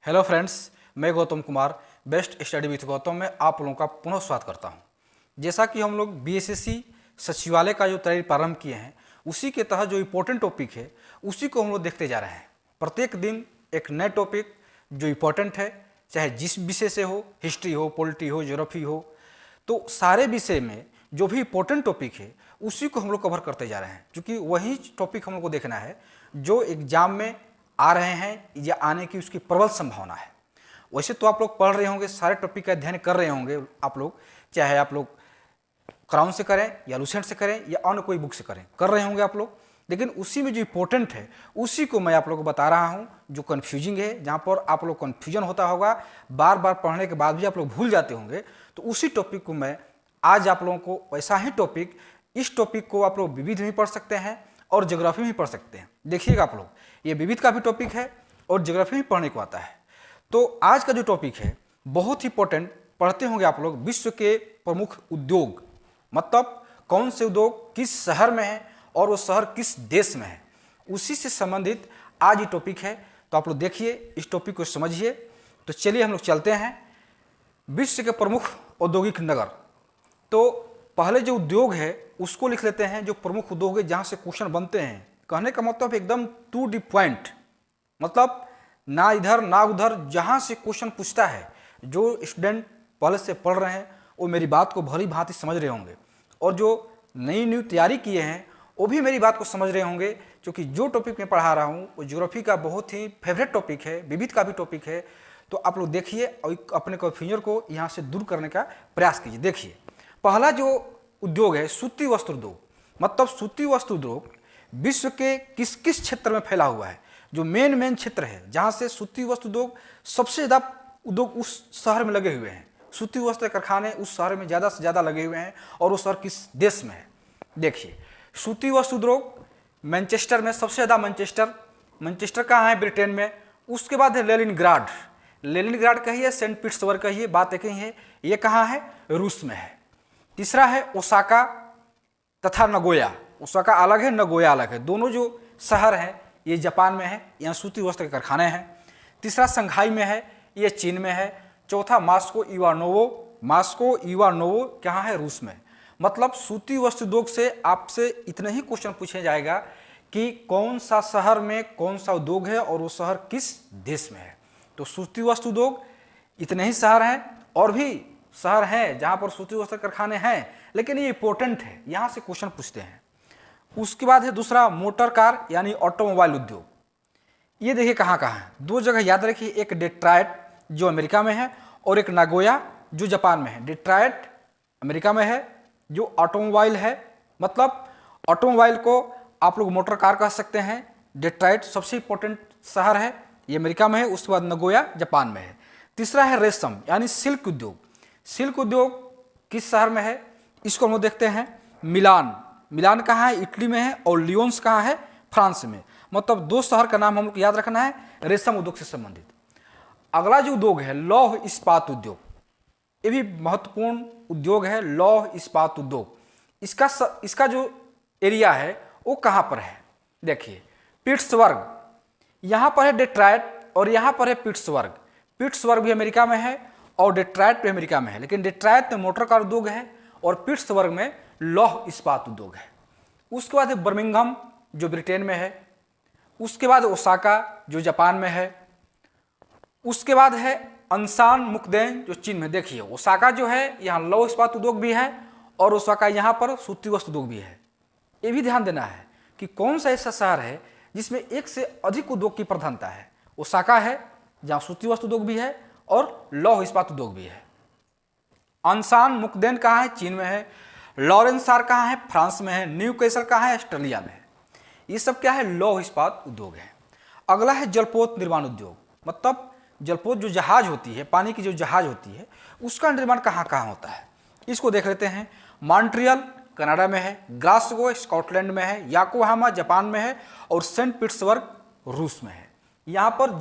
Hello friends, मैं Gautam Kumar best study with Gautam में आप लोगों का पुनः स्वागत करता हूं। जैसा कि हम लोग बीएसएससी सचिवालय का जो तैयारी प्रारंभ किए हैं उसी के तहत जो इम्पोर्टेंट टॉपिक है उसी को हम लोग देखते जा रहे हैं। प्रत्येक दिन एक नए टॉपिक जो इम्पोर्टेंट है, चाहे जिस विषय से हो, हिस्ट्री हो, पॉलिटी हो, ज्योग्राफी हो, तो सारे विषय में जो भी इम्पोर्टेंट टॉपिक है उसी को हम लोग कवर करते जा रहे हैं, क्योंकि वही टॉपिक हम लोग को देखना है जो एग्जाम में आ रहे हैं या आने की उसकी प्रबल संभावना है। वैसे तो आप लोग पढ़ रहे होंगे, सारे टॉपिक का अध्ययन कर रहे होंगे आप लोग, चाहे आप लोग क्राउन से करें या लूसेंट से करें या अन्य कोई बुक से करें, कर रहे होंगे आप लोग। लेकिन उसी में जो इम्पोर्टेंट है उसी को मैं आप लोग को बता रहा हूं। जो कन्फ्यूजिंग है, जहां पर आप लोग कन्फ्यूजन होता होगा, बार बार पढ़ने के बाद भी आप लोग भूल जाते होंगे, तो उसी टॉपिक को मैं आज आप लोगों को, वैसा ही टॉपिक, इस टॉपिक को आप लोग विविध भी पढ़ सकते हैं और ज्योग्राफी में पढ़ सकते हैं। देखिएगा आप लोग, ये विविध का भी टॉपिक है और ज्योग्राफी में पढ़ने को आता है। तो आज का जो टॉपिक है बहुत ही इंपॉर्टेंट, पढ़ते होंगे आप लोग, विश्व के प्रमुख उद्योग, मतलब कौन से उद्योग किस शहर में है और वो शहर किस देश में है, उसी से संबंधित आज ये टॉपिक है। तो आप लोग देखिए, इस टॉपिक को समझिए। तो चलिए हम लोग चलते हैं विश्व के प्रमुख औद्योगिक नगर। तो पहले जो उद्योग है उसको लिख लेते हैं, जो प्रमुख उद्योग है जहाँ से क्वेश्चन बनते हैं। कहने का मतलब एकदम टू दी पॉइंट, मतलब ना इधर ना उधर, जहाँ से क्वेश्चन पूछता है, जो स्टूडेंट पहले से पढ़ रहे हैं वो मेरी बात को भली भांति समझ रहे होंगे, और जो नई तैयारी किए हैं वो भी मेरी बात को समझ रहे होंगे, क्योंकि जो टॉपिक मैं पढ़ा रहा हूँ वो ज्योग्राफी का बहुत ही फेवरेट टॉपिक है, विविध का भी टॉपिक है। तो आप लोग देखिए और अपने कन्फ्यूजन को यहाँ से दूर करने का प्रयास कीजिए। देखिए, पहला जो उद्योग है सूती वस्त्र उद्योग, मतलब सूती वस्त्र उद्योग विश्व के किस किस क्षेत्र में फैला हुआ है। जो मेन क्षेत्र है जहाँ से सूती वस्त्र उद्योग सबसे ज़्यादा उद्योग उस शहर में लगे हुए हैं, सूती वस्त्र कारखाने उस शहर में ज़्यादा से ज़्यादा लगे हुए हैं, और वो शहर किस देश में है। देखिए, सूती वस्त्र उद्योग मैनचेस्टर में सबसे ज़्यादा, मैनचेस्टर कहाँ है? ब्रिटेन में। उसके बाद है लेनिनग्राड कहिए, सेंट पीटर्सबर्ग कहिए, बात एक ही है। ये कहाँ है? रूस में है। तीसरा है ओसाका तथा नगोया। ओसाका अलग है, नगोया अलग है, दोनों जो शहर हैं ये जापान में है, यहाँ सूती वस्त्र के कारखाने हैं। तीसरा संघाई में है, ये चीन में है। चौथा मास्को इवानोवो कहाँ है? रूस में। मतलब सूती वस्त्र उद्योग से आपसे इतने ही क्वेश्चन पूछे जाएगा कि कौन सा शहर में कौन सा उद्योग है और वो शहर किस देश में है। तो सूती वस्त्र उद्योग इतने ही शहर हैं, और भी शहर हैं जहाँ पर सूती वस्त्र कारखाने हैं, लेकिन ये इंपॉर्टेंट है, यहाँ से क्वेश्चन पूछते हैं। उसके बाद है दूसरा मोटर कार यानी ऑटोमोबाइल उद्योग। ये देखिए कहाँ कहाँ है, दो जगह याद रखिए, एक डेट्रॉयट जो अमेरिका में है और एक नागोया जो जापान में है। डेट्रॉयट अमेरिका में है, जो ऑटोमोबाइल है, मतलब ऑटोमोबाइल को आप लोग मोटर कार कह सकते हैं। डेट्रॉयट सबसे इंपॉर्टेंट शहर है, ये अमेरिका में है। उसके बाद नागोया जापान में है। तीसरा है रेशम यानी सिल्क उद्योग। सिल्क उद्योग किस शहर में है? इसको हम लोग देखते हैं। मिलान कहाँ है? इटली में है। और लियोन्स कहाँ है? फ्रांस में। मतलब दो शहर का नाम हम लोग याद रखना है रेशम उद्योग से संबंधित। अगला जो उद्योग है लौह इस्पात उद्योग, ये भी महत्वपूर्ण उद्योग है, लौह इस्पात उद्योग। इसका जो एरिया है वो कहाँ पर है? देखिए, पिट्सबर्ग, यहाँ पर है डेट्रॉयट और यहाँ पर है पिट्सबर्ग। पिट्सबर्ग भी अमेरिका में है और डेट्रॉयट भी अमेरिका में है, लेकिन डेट्रॉयट में मोटर कार उद्योग है और पिट्सबर्ग में लौह इस्पात उद्योग है। उसके बाद है बर्मिंघम जो ब्रिटेन में है। उसके बाद ओसाका जो जापान में है। उसके बाद है अंसान मुकदेन जो चीन में। देखिए, ओसाका जो है यहाँ लौह इस्पात उद्योग भी है और ओसाका यहाँ पर सूती वस्त्र उद्योग भी है। ये भी ध्यान देना है कि कौन सा ऐसा शहर है जिसमें एक से अधिक उद्योग की प्रधानता है। ओसाका है जहाँ सूती वस्त्र उद्योग भी है और लौह इस्पात उद्योग भी है। अंसान मुकदेन कहाँ है? चीन में है। लॉरेंसार कहाँ है? फ्रांस में है। न्यूकैसल कहाँ है? ऑस्ट्रेलिया में है। ये सब क्या है? लौह इस्पात उद्योग है। अगला है जलपोत निर्माण उद्योग, मतलब जलपोत जो जहाज होती है, पानी की जो जहाज होती है, उसका निर्माण कहाँ कहाँ होता है, इसको देख लेते हैं। मॉन्ट्रियल कनाडा में है, ग्लासगो स्कॉटलैंड में है, याकोहामा जापान में है और सेंट पीटर्सबर्ग रूस में है। यहाँ पर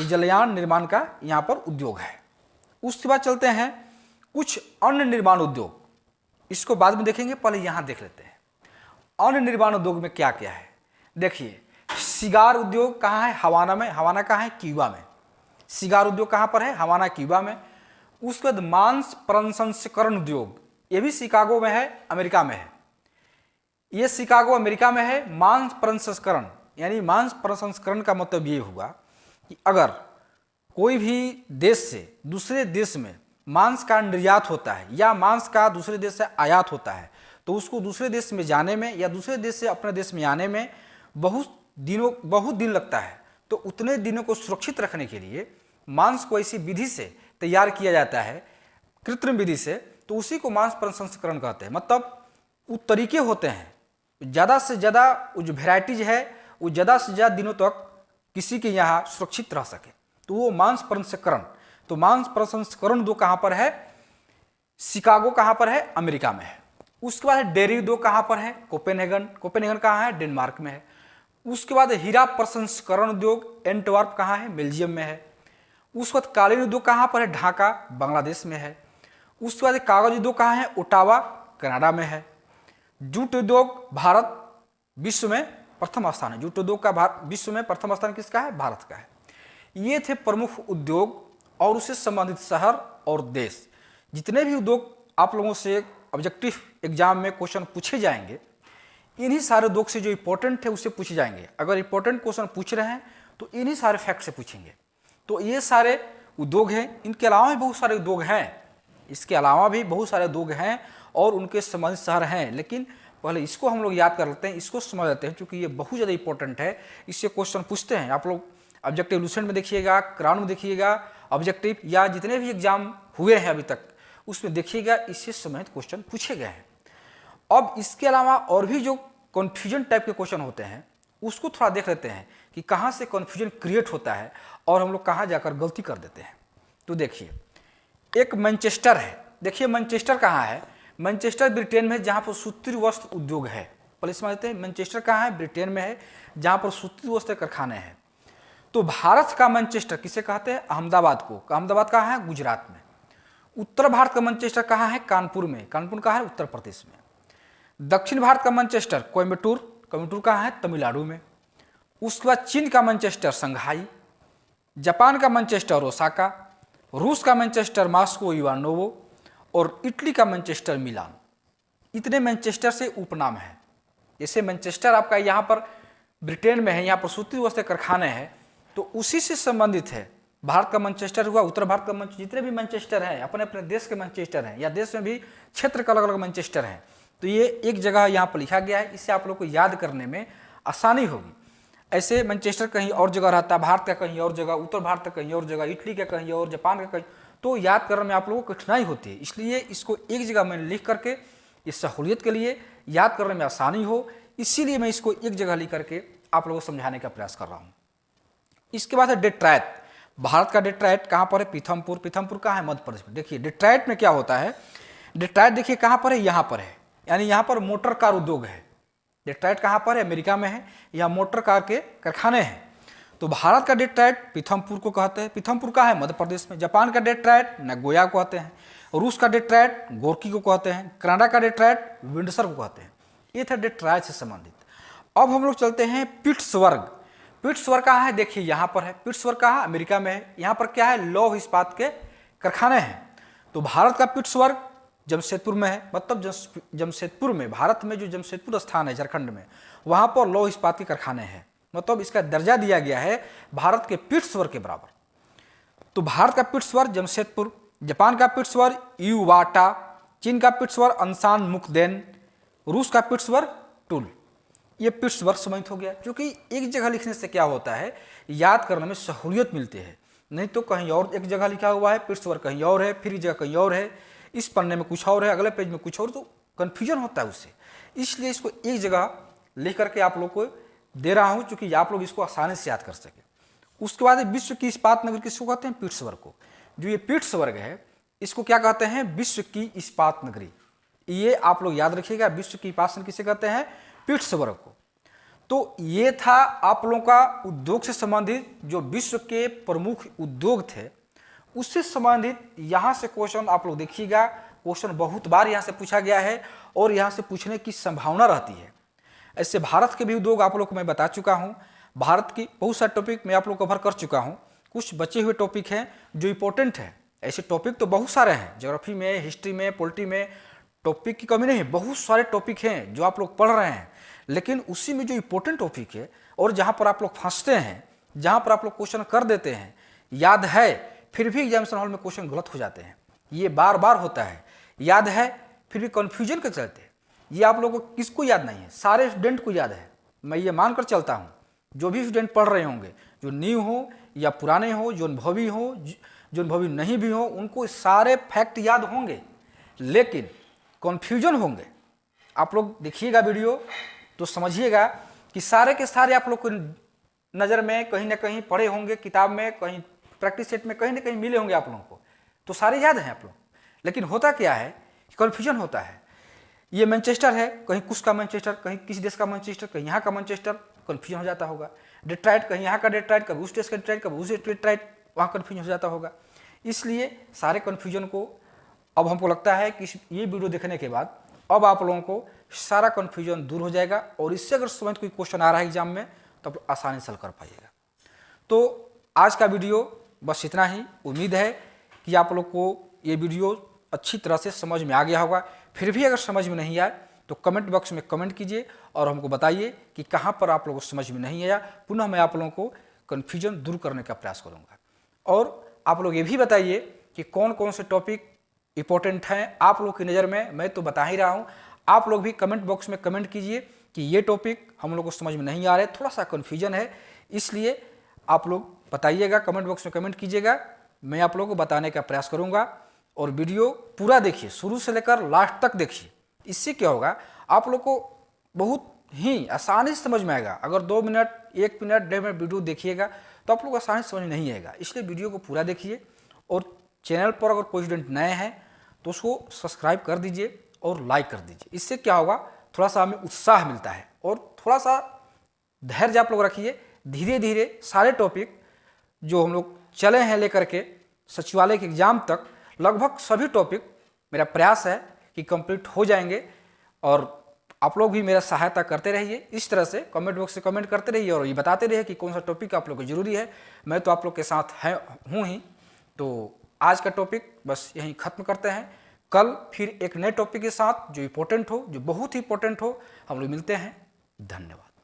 जलयान निर्माण का यहाँ पर उद्योग है। उसके बाद चलते हैं कुछ अन्य निर्माण उद्योग, इसको बाद में देखेंगे, पहले यहाँ देख लेते हैं अन्य निर्माण उद्योग में क्या क्या है। देखिए, सिगार उद्योग कहाँ है? हवाना में। हवाना कहाँ है? क्यूबा में। सिगार उद्योग कहाँ पर है? हवाना, क्यूबा में। उसके बाद मांस प्रसंस्करण उद्योग, ये भी शिकागो में है, अमेरिका में है। ये शिकागो अमेरिका में है। मांस प्रसंस्करण यानी मांस प्रसंस्करण का मतलब ये हुआ कि अगर कोई भी देश से दूसरे देश में मांस का निर्यात होता है या मांस का दूसरे देश से आयात होता है तो उसको दूसरे देश में जाने में या दूसरे देश से अपने देश में आने में बहुत दिन लगता है। तो उतने दिनों को सुरक्षित रखने के लिए मांस को ऐसी विधि से तैयार किया जाता है, कृत्रिम विधि से, तो उसी को मांस प्रसंस्करण कहते हैं। मतलब वो तरीके होते हैं, ज़्यादा से ज़्यादा वो जो वेराइटीज है वो ज़्यादा से ज़्यादा दिनों तक किसी के यहाँ सुरक्षित रह सके, तो वो मांस प्रसंस्करण। तो मांस प्रसंस्करण उद्योग कहाँ पर है? शिकागो कहाँ पर है? अमेरिका में है। उसके बाद डेयरी उद्योग कहाँ पर है? कोपेनहेगन। कोपेनहेगन कहाँ है? डेनमार्क में है। उसके बाद हीरा प्रसंस्करण उद्योग एंटवर्प कहाँ है? बेल्जियम में है। उसके बाद कालीन उद्योग कहाँ पर है? ढाका, बांग्लादेश में है। उसके बाद कागज उद्योग कहाँ है? ओटावा, कनाडा में है। जूट उद्योग भारत विश्व में प्रथम स्थान है। जूट उद्योग का विश्व में प्रथम स्थान किसका है? भारत का है। ये थे प्रमुख उद्योग और उससे संबंधित शहर और देश। जितने भी उद्योग आप लोगों से ऑब्जेक्टिव एग्जाम में क्वेश्चन पूछे जाएंगे, इन्हीं सारे उद्योग से जो इंपॉर्टेंट है उससे पूछे जाएंगे। अगर इंपॉर्टेंट क्वेश्चन पूछ रहे हैं तो इन्हीं सारे फैक्ट से पूछेंगे। तो ये सारे उद्योग हैं। इनके अलावा भी बहुत सारे उद्योग हैं, इसके अलावा भी बहुत सारे उद्योग हैं और उनके संबंधित शहर हैं, लेकिन पहले इसको हम लोग याद कर लेते हैं, इसको समझ लेते हैं, क्योंकि ये बहुत ज़्यादा इंपॉर्टेंट है। इससे क्वेश्चन पूछते हैं। आप लोग ऑब्जेक्टिव लूसेंट में देखिएगा, क्राउन में देखिएगा, ऑब्जेक्टिव या जितने भी एग्जाम हुए हैं अभी तक उसमें देखिएगा, इससे संबंधित क्वेश्चन पूछे गए हैं। अब इसके अलावा और भी जो कन्फ्यूजन टाइप के क्वेश्चन होते हैं उसको थोड़ा देख लेते हैं कि कहाँ से कन्फ्यूजन क्रिएट होता है और हम लोग कहाँ जाकर गलती कर देते हैं। तो देखिए, एक मैनचेस्टर है। देखिए मैनचेस्टर कहाँ है? मैनचेस्टर ब्रिटेन में है, जहाँ पर सूती वस्त्र उद्योग है। पहले समझ लेते हैं मैनचेस्टर कहाँ है? ब्रिटेन में है, जहाँ पर सूती वस्त्र कारखाने हैं। तो भारत का मैनचेस्टर किसे कहते हैं? अहमदाबाद को। अहमदाबाद कहाँ है? गुजरात में। उत्तर भारत का मैनचेस्टर कहाँ है? कानपुर में। कानपुर कहाँ है? उत्तर प्रदेश में। दक्षिण भारत का मैनचेस्टर कोयम्बटूर। कोयम्बटूर कहाँ है? तमिलनाडु में। उसके बाद चीन का मैनचेस्टर संघाई। जापान का मैनचेस्टर ओसाका। रूस का मैनचेस्टर मॉस्को इवानोवो और इटली का मैनचेस्टर मिलान। इतने मैनचेस्टर से उपनाम है। जैसे मैनचेस्टर आपका यहाँ पर ब्रिटेन में है, यहाँ पर सूती वस्त्र कारखाने हैं, तो उसी से संबंधित है। भारत का मैनचेस्टर हुआ, उत्तर भारत का जितने भी मैनचेस्टर हैं अपने अपने देश के मैनचेस्टर हैं, या देश में भी क्षेत्र का अलग अलग मैनचेस्टर हैं। तो ये एक जगह यहाँ पर लिखा गया है, इससे आप लोग को याद करने में आसानी होगी। ऐसे मैनचेस्टर कहीं और जगह रहता है, भारत का कहीं और जगह, उत्तर भारत का कहीं और जगह, इटली का कहीं और, जापान का कहीं, तो याद करने में आप लोगों को कठिनाई होती है। इसलिए इसको एक जगह मैंने लिख करके इस सहूलियत के लिए याद करने में आसानी हो, इसीलिए मैं इसको एक जगह लिख करके आप लोगों को समझाने का प्रयास कर रहा हूँ। इसके बाद है डेट्रायट। भारत का डेट्रायट कहाँ पर है? पीथमपुर। पीथमपुर कहाँ है? मध्य प्रदेश में। देखिए डेट्रायट में क्या होता है? डेट्रायट देखिए कहाँ पर है? यहाँ पर है, यानी यहाँ पर मोटर कार उद्योग है। डेट्रायट कहाँ पर है? अमेरिका में है। यहाँ मोटर कार के कारखाने हैं। तो भारत का डेट्रायट पीथमपुर को कहते हैं। पीथमपुर कहाँ है? मध्य प्रदेश में। जापान का डेट्रायट नागोया को कहते हैं। रूस का डेट्रायट गोर्की को कहते हैं। कनाडा का डेट्रायट विंडसर को कहते हैं। ये था डेट्रायट से संबंधित। अब हम लोग चलते हैं पिट्सबर्ग। पिट्सबर्ग कहाँ है? देखिए यहाँ पर है। पिट्सबर्ग कहाँ? अमेरिका में है। यहाँ पर क्या है? लौह इस्पात के कारखाने हैं। तो भारत का पिट्सबर्ग जमशेदपुर में है। मतलब जमशेदपुर में, भारत में जो जमशेदपुर स्थान है झारखंड में, वहाँ पर लौह इस्पात के कारखाने हैं। मतलब इसका दर्जा दिया गया है भारत के पिट्सबर्ग के बराबर। तो भारत का पिट्सबर्ग जमशेदपुर, जापान का पिट्सबर्ग इवाटा, चीन का पिट्सबर्ग अंसान मुकदेन, रूस का पिट्सबर्ग टूल। ये पिट्सबर्ग संबंधित हो गया, क्योंकि एक जगह लिखने से क्या होता है, याद करने में सहूलियत मिलती है। नहीं तो कहीं और एक जगह लिखा हुआ है, पिट्सबर्ग कहीं और है, फिर जगह कहीं और है, इस पन्ने में कुछ और है, अगले पेज में कुछ और, तो कन्फ्यूजन होता है उससे। इसलिए इसको एक जगह लिख करके आप लोग को दे रहा हूँ, क्योंकि आप लोग इसको आसानी से याद कर सके। उसके बाद विश्व की इस्पात नगरी किसको कहते हैं? पिट्सबर्ग को। जो ये पिट्सबर्ग है इसको क्या कहते हैं? विश्व की इस्पात नगरी। ये आप लोग याद रखिएगा, विश्व की इस्पात नगरी किसे कहते हैं? पिट्सबर्ग को। तो ये था आप लोगों का उद्योग से संबंधित जो विश्व के प्रमुख उद्योग थे उससे संबंधित यहाँ से क्वेश्चन आप लोग देखिएगा। क्वेश्चन बहुत बार यहाँ से पूछा गया है और यहाँ से पूछने की संभावना रहती है। ऐसे भारत के भी उद्योग आप लोग को मैं बता चुका हूँ। भारत की बहुत सारे टॉपिक मैं आप लोग कवर कर चुका हूँ। कुछ बचे हुए टॉपिक हैं जो इम्पोर्टेंट है। ऐसे टॉपिक तो बहुत सारे हैं, ज्योग्राफी में, हिस्ट्री में, पॉलिटी में टॉपिक की कमी नहीं है, बहुत सारे टॉपिक हैं जो आप लोग पढ़ रहे हैं। लेकिन उसी में जो इम्पोर्टेंट टॉपिक है और जहाँ पर आप लोग फंसते हैं, जहाँ पर आप लोग क्वेश्चन कर देते हैं, याद है फिर भी एग्जामिनेशन हॉल में क्वेश्चन गलत हो जाते हैं, ये बार बार होता है। याद है फिर भी कन्फ्यूजन के चलते, ये आप लोगों को किसको याद नहीं है? सारे स्टूडेंट को याद है। मैं ये मानकर चलता हूँ जो भी स्टूडेंट पढ़ रहे होंगे, जो न्यू हो या पुराने हो, जो अनुभवी हो, जो अनुभवी नहीं भी हो, उनको सारे फैक्ट याद होंगे, लेकिन कन्फ्यूजन होंगे। आप लोग देखिएगा वीडियो तो समझिएगा कि सारे के सारे आप लोग को नज़र में कहीं ना कहीं पढ़े होंगे, किताब में, कहीं प्रैक्टिस सेट में कहीं ना कहीं मिले होंगे आप लोगों को, तो सारे याद हैं आप लोग। लेकिन होता क्या है कि कन्फ्यूजन होता है। ये मैनचेस्टर है, कहीं कुछ का मैनचेस्टर, कहीं किसी देश का मैनचेस्टर, कहीं यहाँ का मैनचेस्टर, कन्फ्यूजन हो जाता होगा। डेट्राइट, कहीं यहाँ का डेट्राइट, कभी उस देश का डेट्राइट, कभी उस डेट्राइट, वहाँ कन्फ्यूजन हो जाता होगा। इसलिए सारे कन्फ्यूजन को अब हमको लगता है कि ये वीडियो देखने के बाद अब आप लोगों को सारा कन्फ्यूजन दूर हो जाएगा और इससे अगर समझ कोई क्वेश्चन आ रहा है एग्जाम में तो आप आसानी से हल कर पाइएगा। तो आज का वीडियो बस इतना ही। उम्मीद है कि आप लोग को ये वीडियो अच्छी तरह से समझ में आ गया होगा। फिर भी अगर समझ में नहीं आए तो कमेंट बॉक्स में कमेंट कीजिए और हमको बताइए कि कहाँ पर आप लोगों को समझ में नहीं आया। पुनः मैं आप लोगों को कन्फ्यूजन दूर करने का प्रयास करूँगा। और आप लोग ये भी बताइए कि कौन कौन से टॉपिक इंपॉर्टेंट हैं आप लोग की नज़र में। मैं तो बता ही रहा हूँ, आप लोग भी कमेंट बॉक्स में कमेंट कीजिए कि ये टॉपिक हम लोग को समझ में नहीं आ रहे, थोड़ा सा कन्फ्यूजन है, इसलिए आप लोग बताइएगा, कमेंट बॉक्स में कमेंट कीजिएगा। मैं आप लोगों को बताने का प्रयास करूँगा। और वीडियो पूरा देखिए, शुरू से लेकर लास्ट तक देखिए। इससे क्या होगा, आप लोग को बहुत ही आसानी से समझ में आएगा। अगर 2 मिनट, 1 मिनट, 1.5 मिनट वीडियो देखिएगा तो आप लोग को आसानी से समझ नहीं आएगा। इसलिए वीडियो को पूरा देखिए। और चैनल पर अगर कोई स्टूडेंट नए हैं तो उसको सब्सक्राइब कर दीजिए और लाइक कर दीजिए। इससे क्या होगा, थोड़ा सा हमें उत्साह मिलता है। और थोड़ा सा धैर्य आप लोग रखिए, धीरे धीरे सारे टॉपिक जो हम लोग चले हैं लेकर के सचिवालय के एग्जाम तक, लगभग सभी टॉपिक मेरा प्रयास है कि कंप्लीट हो जाएंगे। और आप लोग भी मेरा सहायता करते रहिए, इस तरह से कमेंट बॉक्स से कमेंट करते रहिए और ये बताते रहिए कि कौन सा टॉपिक आप लोग को ज़रूरी है। मैं तो आप लोग के साथ हूँ ही। तो आज का टॉपिक बस यहीं ख़त्म करते हैं। कल फिर एक नए टॉपिक के साथ जो इम्पोर्टेंट हो, जो बहुत ही इंपॉर्टेंट हो, हम लोग मिलते हैं। धन्यवाद।